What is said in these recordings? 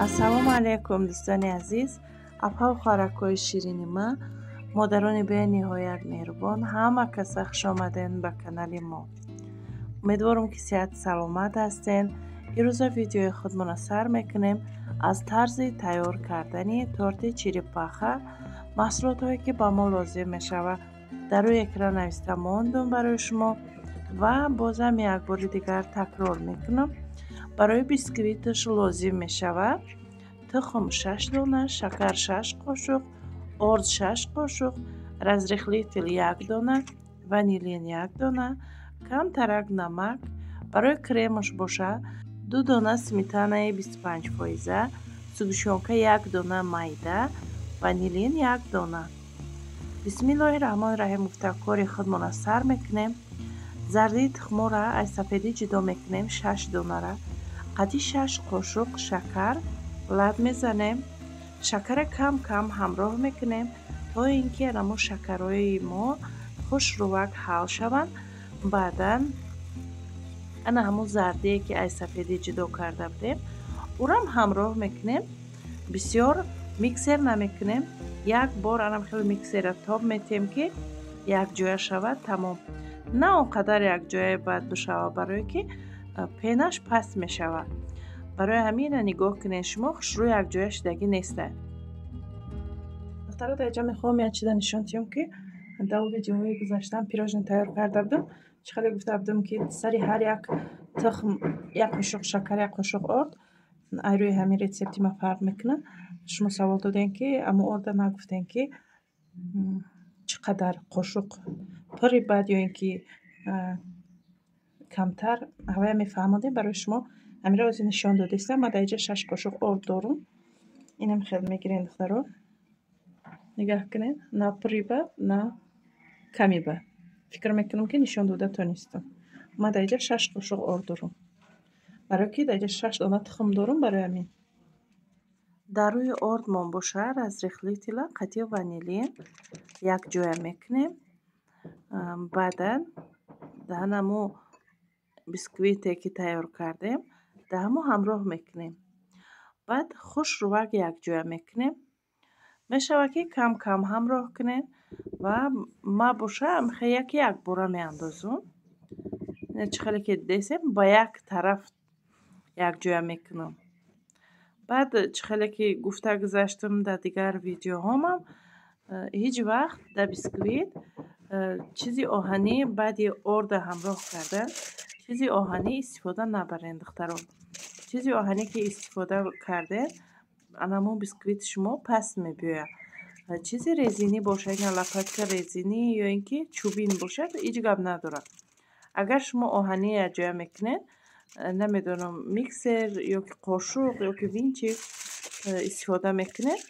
ассалому алайкум дӯстони азиз, апҳав хӯракҳои ширини ман, модарони бениҳоят меҳрубон, ҳама каса хушомадед ба канали мо. умедворам ки сеҳат саломат ҳастед. имрӯза видеои худмона сар мекунем аз тарзи тайёр кардани торти черепаха. маҳсулотҳое ки ба мо лозим мешавад дар рӯи экран нависта мондум барои шумо ва бозам як бори дигар такрор мекунам. барои бисквиташ лозим мешавад тухм 6 дона, шакар 6 қошуқ, орз 6 қошуқ, разрихлитель 1 дона, ванилин 1 дона, камтарак намак. барои кремаш бошад 2 дона сметанаи 25%, сгущенка 1 дона майда, ванилин 1 дона. бисмиллоҳи раҳмони раҳим гуфта кори худмона сар мекунем. зардии тухмора аз сафеди ҷудо мекунем 6 донара. қади 6 қошуқ шакар лаб мезанем. шакара кам кам ҳамроҳ мекунем то ин ки анамо шакарҳои мо хушрувак ҳал шаванд. баъдан ана ҳамон зардие ки аз сафеди ҷудо карда будем урам ҳамроҳ мекунем. бисёр миксер намекунем. як бор анам хеле миксера тоб метем ки якҷоя шавад тамом. на он қадар якҷоя баъд бишавад барое ки пенаш паст мешавад. барои ҳамин нигоҳ кунед шумо хушрӯ якҷоя шудагӣ неста. духтаро дар инҷа мехоҳам як чиза нишон диҳам ки дар видеоҳои гузаштаам пирожен тайёр карда будам. чӣ хеле гуфта будам ки сари ҳар як тухм як қошуқ шакар, як қошуқ орд. аз рӯи ҳамин рецепти ман фарқ мекунад. шумо савол додем ки аммо орда нагуфтем ки чӣ қадар қошуқ пури бад ё ин ки камтар. ҳавая мефаҳмодем. барои шумо ҳамиро ози нишон додистам. ман дар инҷа 6 қошуқ орд дорум. инам хеле мегирем духтаро. нигоҳ кунед. на пури бад, на ками бад. фикр мекунам ки нишон дода тонистам. ман дар инҷа 6 қошуқ орд дорум. барое ки дар инҷа 6 дона тухм дорум. барои ҳамин дар рӯи ордмон бошад разрихлителя қати ванилин якҷоя мекунем. баъдан дар ҳамо бисквите ки тайёр кардем дар ҳамо ҳамроҳ мекунем. баъд хушрувак якҷоя мекунем. мешавад ки кам кам ҳамроҳ кунем ва ма бошад як бора меандозум. чӣ хеле ки дидесем ба як тараф якҷоя мекунам. баъд чӣ хеле ки гуфта гузаштам дар дигар видеоҳомам ҳеҷ вақт дар бисквит чизи оҳанӣ баъди орда ҳамроҳ кардан чизи оҳанӣ истифода набаред духтарон. чизи оҳанӣ ки истифода кардед анамон бисквити шумо паст мебиёяд. чизи резинӣ бошад ин лопатка резинӣ ё ин ки чӯбин бошад ҳеҷ гап надорад. агар шумо оҳанӣ якҷоя мекунед намедонам миксер ё ки қошуқ ё ки винчик истифода мекунед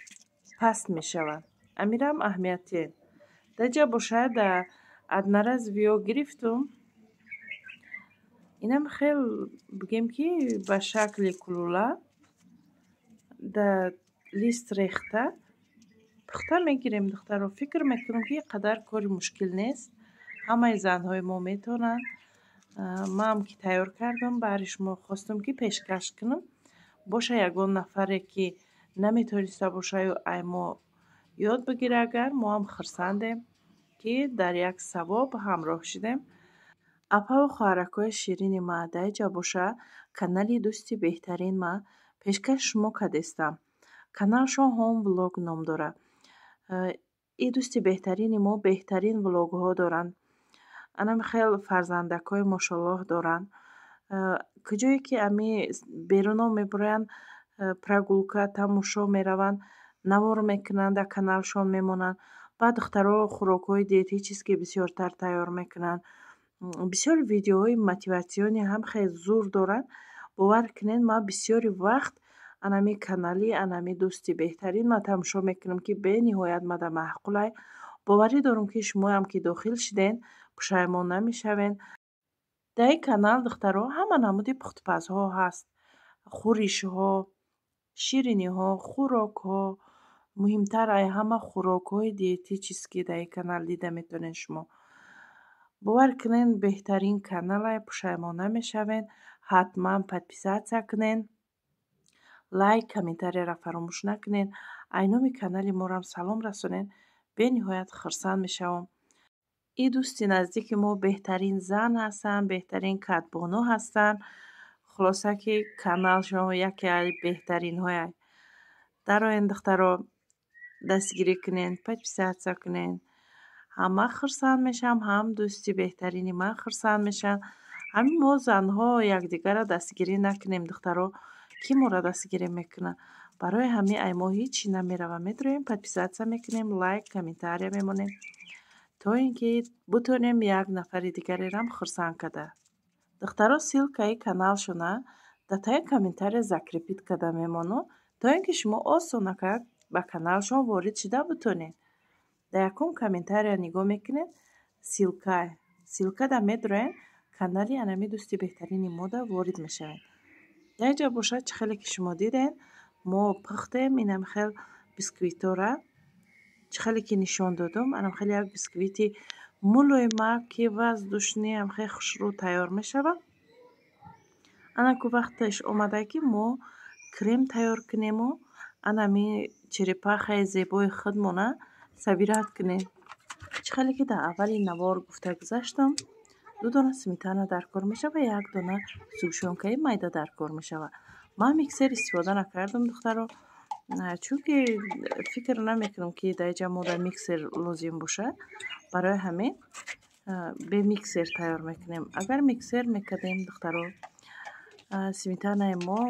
паст мешавад. амирам аҳамияте. дар инҷа бошад одноразовиё гирифтум. инам хел бигем ки ба шакли кулула дар лист рехта пухта мегирем духтаро. фикр мекунам ки қадар кори мушкил нест. ҳамаи занҳои мо метавонанд. ман ки тайёр кардам баҳри шумо хостам ки пешкаш кунам. боша ягон нафаре ки наметавониста бошаю ай мо ёд бигира. агар моам хурсандем ки дар як савоб ҳамроҳ шудем. апҳаву хӯракҳои ширини ма дар инҷа бошад канали дӯсти беҳтарин ма пешкаш шумо кардестам. каналшон ҳом влог ном дорад. ин дӯсти беҳтарини мо беҳтарин влогҳо доранд. анам хел фарзандакҳои мошаллоҳ доранд. куҷое ки ами беруно мебуранд прогулка тамошо мераванд навор мекунанд дар каналшон мемонанд. баъд духтаро хӯрокҳои диетически бисёртар тайёр мекунанд. бисёр видеоҳои мотиватсиони ҳам хеле зур доранд. бовар кунед ман бисёри вақт анами канали анами дӯсти беҳтарин ма тамошо мекунам ки бениҳоят мада маъқулай. боварӣ дорам ки шумоам ки дохил шуден пушаймон намешавед. дар ин канал духтаро ҳама намуди пухтупазҳо ҳаст. хӯришҳо, шириниҳо, хӯрокҳо. муҳимтар аз ҳама хӯрокҳои диетически дар ин канал дида метавонед шумо. бовар кунед беҳтарин канал пушаймон намешавед. ҳатман подписатсия кунед. лайк, комментарияро фаромӯш накунед. айноми канали морам салом расонед. бениҳоят хурсанд мешавам. ин дӯсти наздики мо беҳтарин зан ҳастанд, беҳтарин катбоно ҳастанд. хулоса ки каналшон яке аз беҳтаринҳоя. дароен духтаро дастгирӣ кунед, подписатсия кунед. ҳам ман хурсанд мешавам, ҳам дӯсти беҳтарини ман хурсанд мешаванд. ҳамин мо занҳо якдигарро дастгирӣ накунем духтаро. ки моро дастгирӣ мекунад? барои ҳамин ай мо ҳичи намеравам. метавонем подписатсия мекунем, лайк, комментария мемонем, то ин ки бутонем як нафари дигарерам хурсанд карда. духтаро ссилкаи каналшона дар таи комментария закрепит карда мемонад, то ин ки шумо осонака ба каналшон ворид шуда бутонед. дар якум комментария нигоҳ мекунед, ссилка дар медороен канали анами дӯсти беҳтарини мода ворид мешавед. дар инҷа бошад чӣ хеле ки шумо дидед мо пухтем инам хел бисквитора, чӣ хеле ки нишон додам. анам хеле як бисквити мулоима ки воздушни ам хеле хушрӯ тайёр мешавад. ана ку вақташ омада ки мо крем тайёр кунему. анами черепахаи зебои худмона сабират кунем. чӣ хеле ки дар аввали навор гуфта гузаштам, 2 дона сметана дар кор мешавад, 1 дона зӯшонкаи майда дар кор мешавад. ман миксер истифода накардам духтаро, чунки фикр намекунам ки дар инҷа мо дар миксер лозим бошад. барои ҳамин бе миксер тайёр мекунем. агар миксер мекардем духтаро, сметанаи мо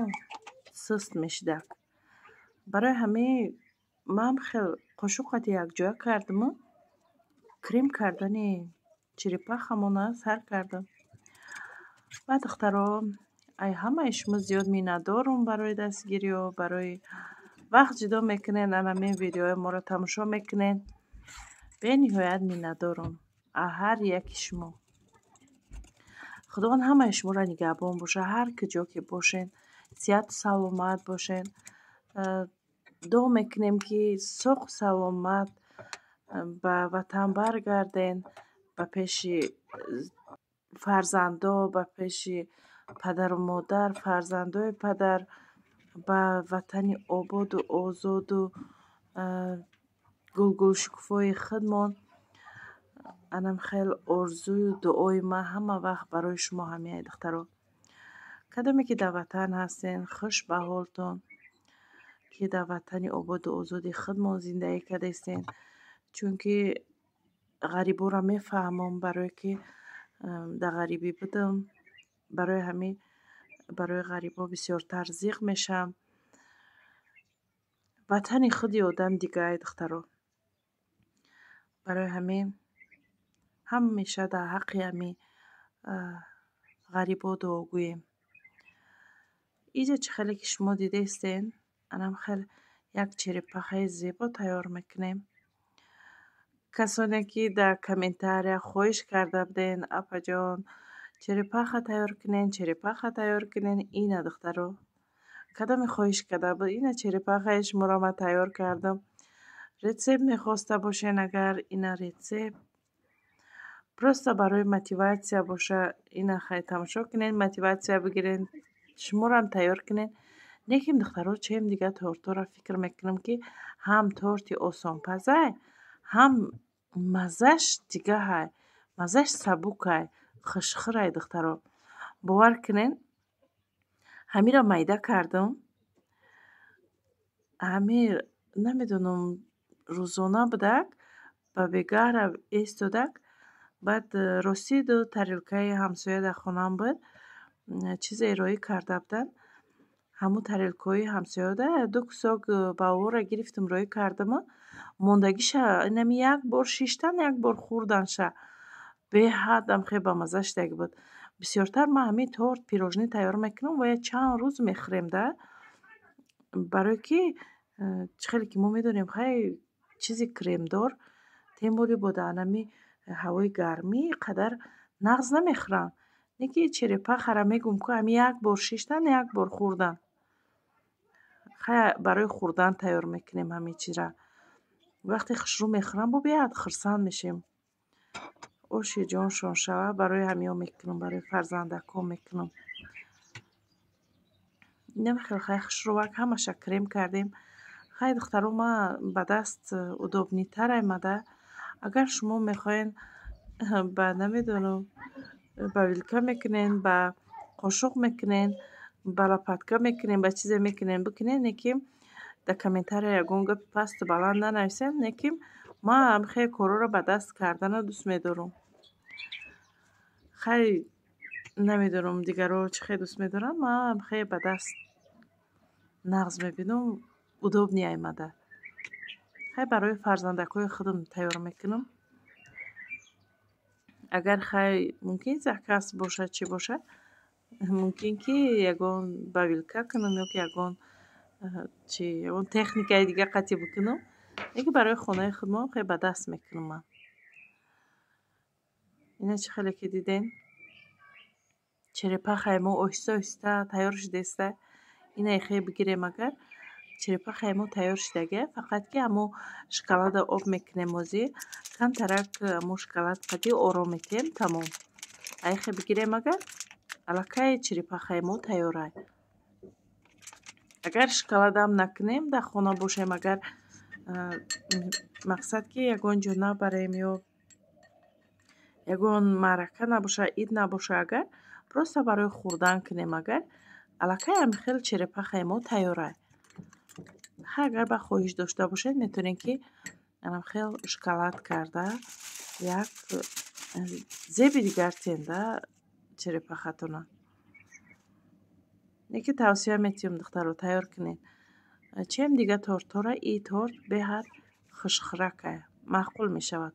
суст мешудак. барои ҳамин ман хел қошуқати якҷоя кардаму крем кардани черепахамона сар кардам. ва духтаро ай ҳамаи шумо зиёд миннатдорам барои дастгириҳо, барои вақт ҷудо мекунед, анамин видеои моро тамошо мекунед. бениҳоят миннатдорам аз ҳар яки шумо. худованд ҳамаи шуморо нигаҳбон бошад. ҳар куҷо ки бошед сиҳату саломат бошед. дуо мекунем ки соғу саломат ба ватан баргарден, ба пеши фарзандо, ба пеши падару модар, фарзандои падар, ба ватани ободу озоду гулгулшукуфои худмон. анам хел орзую дуои ман ҳама вақт барои шумо ҳамин духтаро. кадоме ки дар ватан ҳастен, хуш ба ҳолтон, ки дар ватани ободу озоди худмон зиндагӣ кардастен. чунки ғариборо мефаҳмам, барое ки дар ғарибӣ будам. барои ҳамин барои ғарибо бисёртар зиқ мешавам. ватани худи одам дигар духтаро. барои ҳамин ҳамеша дар ҳаққи ҳамин ғарибо дуогӯем. инҷа чӣ хеле ки шумо дидастен, анам хел як черепахаи зебо тайёр мекунем. касоне ки дар комментария хоҳиш карда буден, апаҷон черепаха тайёр кунен. ина духтаро кадоме хоҳиш карда буд, ина черепахаи шуморо ман тайёр кардам. рецепт мехоста бошен, агар ина рецепт просто барои мотиватсия боша, ина хай тамошо кунед, мотиватсия бигирен, шуморам тайёр кунед. лекин духтаро чем дига тортора фикр мекунам ки ҳам торти осонпазай, ҳам маззаш дигаҳай, маззаш сабукай, хушхӯрай духтаро. бовар кунед, ҳамиро майда кардам. ҳамин намедонам рӯзона будак, ба бегаҳра истодак. баъд росиду тарелкаи ҳамсоя дар хонам буд, чизе эроӣ карда буданд. ҳамун тарелкаҳои ҳамсоя да 2 кусок балвора гирифтам, роӣ кардаму мондагиша инами як бор шиштан, як бор хӯрданша беҳадам хеле бамазза шудагӣ буд. бисёртар ман ҳамин торт, пирожни тайёр мекунам ва я чанд рӯз мехӯрем да. барое ки чӣ хеле ки мо медонем хеле чизи кремдор темболи бо анами ҳавои гармӣ қадар нағз намехӯранд. не ки черепахаро мегӯм ку ҳамин як бор шиштан, як бор хӯрдан. хеле барои хӯрдан тайёр мекунем ҳамин чизра. вақте хушрӯ мехӯрам бо беҳад хурсанд мешем. оши ҷоншон шава барои ҳамиҳо мекунам, барои фарзандакҳо мекунам. инам хеле хай хушрувак ҳамаша крем кардем. хай духтаро ма ба даст удобнитар омада. агар шумо мехоҳен ба намедонам ба вилка мекунен, ба қошуқ мекунен, ба лопатка мекунен, ба чизе мекунен бикунен, неким дар комментария ягон гапи пасту баланд нанависен. неким ма хеле корора ба даст кардана дӯст медорам. хай намедонам дигаро чӣ хеле дӯст медоранд. ман хеле ба даст нағз мебинам, удобни омада. хай барои фарзандакҳои худам тайёр мекунам. агар хай мумкин заказ бошад чӣ бошад, мумкин ки ягон ба вилка кунам ё ки ягон техникаи дига қатъи бикунам. лекин барои хонаи худмон хеле ба даст мекунам ман. ина чӣ хеле ки диден черепахаи мо оҳиста оҳиста тайёр шудеста. ина хеле бигирем. агар черепахаи мо тайёр шудагия, фақат ки амо шоколада об мекунем озӣ, камтарак амо шоколад қади ором метем, тамом. ай хеле бигирем. агар аллакай черепахаи мо тайёрай. агар шоколадам накунем, дар хона бошем, агар мақсад ки ягон ҷо набарем ё ягон маърака набоша, ид набоша, агар просто барои хӯрдан кунем, агар аллакай хел черепахаи мо тайёрай. агар ба хоҳиш дошта бошед, метавонед ки хел шоколад карда як зеби дигар тенда черепахатона. неки тавсия метиҳам духтаро тайёр кунед. чем дига тортора, и торт беҳад хушхӯракай, маъқул мешавад.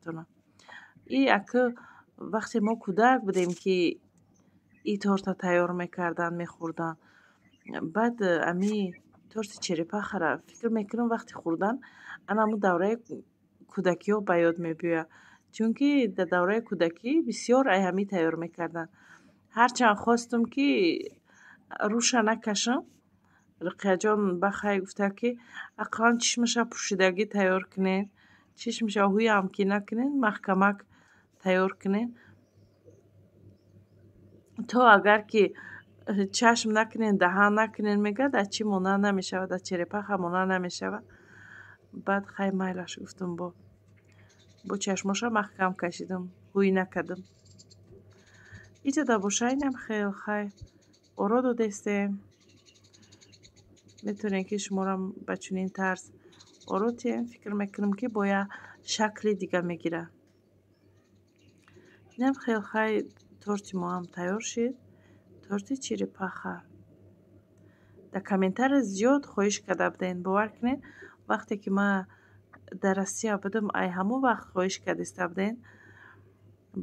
и акӯ вақте мо кӯдак будем ки и торта тайёр мекарданд, мехӯрдан. баъд ами торти черепахара фикр мекунам вақти хӯрдан анамо давраи кӯдакиҳо ба ёд мебиёяд. чунки дар давраи кӯдакӣ бисёр ҳамин тайёр мекарданд. ҳарчанд хостам ки рӯша накашам, руқияҷон бахай гуфта ки ақаллан чишмаша пӯшидагӣ тайёр кунед, чишмаша ҳуям ки накунед, маҳкамак тайёр кунед, то агар ки чашм накунед, даҳан накунед, мегӯяд аз чӣ монанд намешавад, аз черепаха монанд намешавад. баъд хай майлаш гуфтам, бо чашмоша маҳкам кашидам, ҳӯй накардам. иҷода боша. инам хел хай оро додестем. метавонед ки шуморам ба чунин тарз оро тием. фикр мекунам ки бо як шакли дига мегира. инам хел хай торти моам тайёр шид. торти черепаха. дар комментария зиёд хоҳиш карда будем. бовар кунед, вақте ки ман дар Россия будам, ай ҳамон вақт хоҳиш кардаиста будем.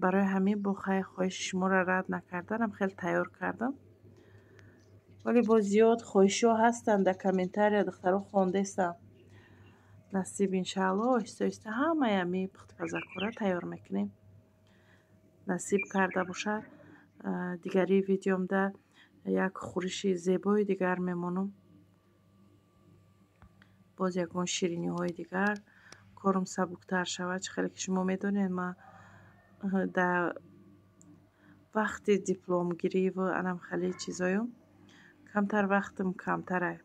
барои ҳамин бо хай хоҳиши шуморо рад накарданам, хеле тайёр кардам. вале бо зиёд хоҳишҳо ҳастанд дар комментария, духтаро хондестам. насиб иншаалло оҳиста оҳиста ҳамаи ҳамин пухтупазакҳоро тайёр мекунем. насиб карда бошад, дигари видеомда як хӯриши зебои дигар мемонам. боз ягон шириниҳои дигар, корам сабуктар шавад. чӣ хеле ки шумо медонед, ман дар вақти дипломгирӣ ва анам хеле чизоём камтар вақтам камтарай.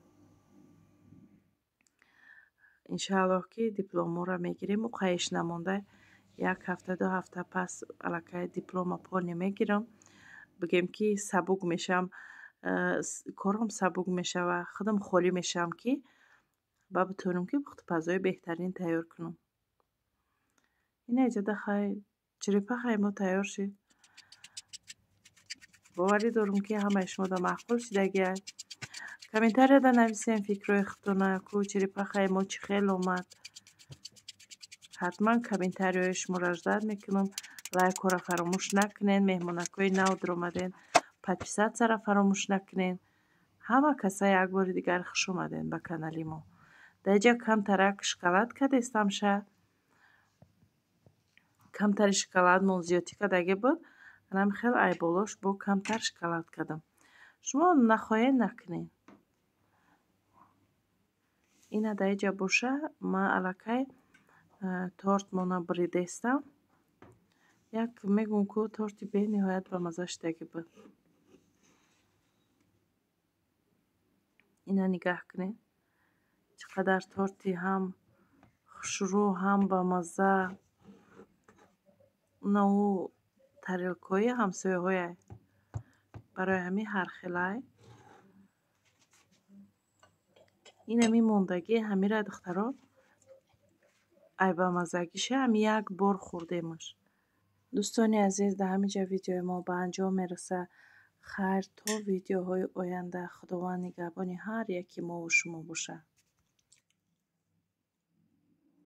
иншааллоҳ ки дипломоро мегирем. оқаиш намонда, як ҳафта, 2 ҳафта пас аллакай диплома пони мегирам. бигем ки сабук мешавам, корам сабук мешава, худам холӣ мешавам ки ба битонам ки пухтупазои беҳтарин тайёр кунам. ина иҷода хай черепахаи мо тайёр шид. боварӣ дорам ки ҳамаи шумода маъқул шудагия. комментарияда нависем фикрҳои худтона, ку черепахаи мо чӣ хел омад. ҳатман комментарияҳои шуморо ждат мекунам. лайкҳоро фаромӯш накунед. меҳмонакҳои нав даромаден, подписатсияро фаромӯш накунед. ҳама касаи як бори дигар хуш омадед ба канали мо. дар инҷа камтарак шоколад кардестамша. камтари шоколадмон зиёдтӣ кардагӣ буд. анам хел айболош бо камтар шоколад кардам. шумо нахоҳед накунед. ина дар инҷа боша. ман аллакай тортмона бридестам. як мегӯям ку торти бениҳоят бамаза шудагӣ буд. اینا نگاه کنید چقدر تورتی هم خوشرو هم با مزه. او тарелкаи ҳамсояҳоя барои ҳамин ҳархелай. ин ҳамин мондагӣ ҳамира духтаро ай ба мазагиша ҳами як бор хӯрдемаш. дӯстони азиз, дар ҳаминҷа видеои мо ба анҷом мераса. хайр то видеоҳои оянда. худованд нигаҳбони ҳар яки мову шумо бошад.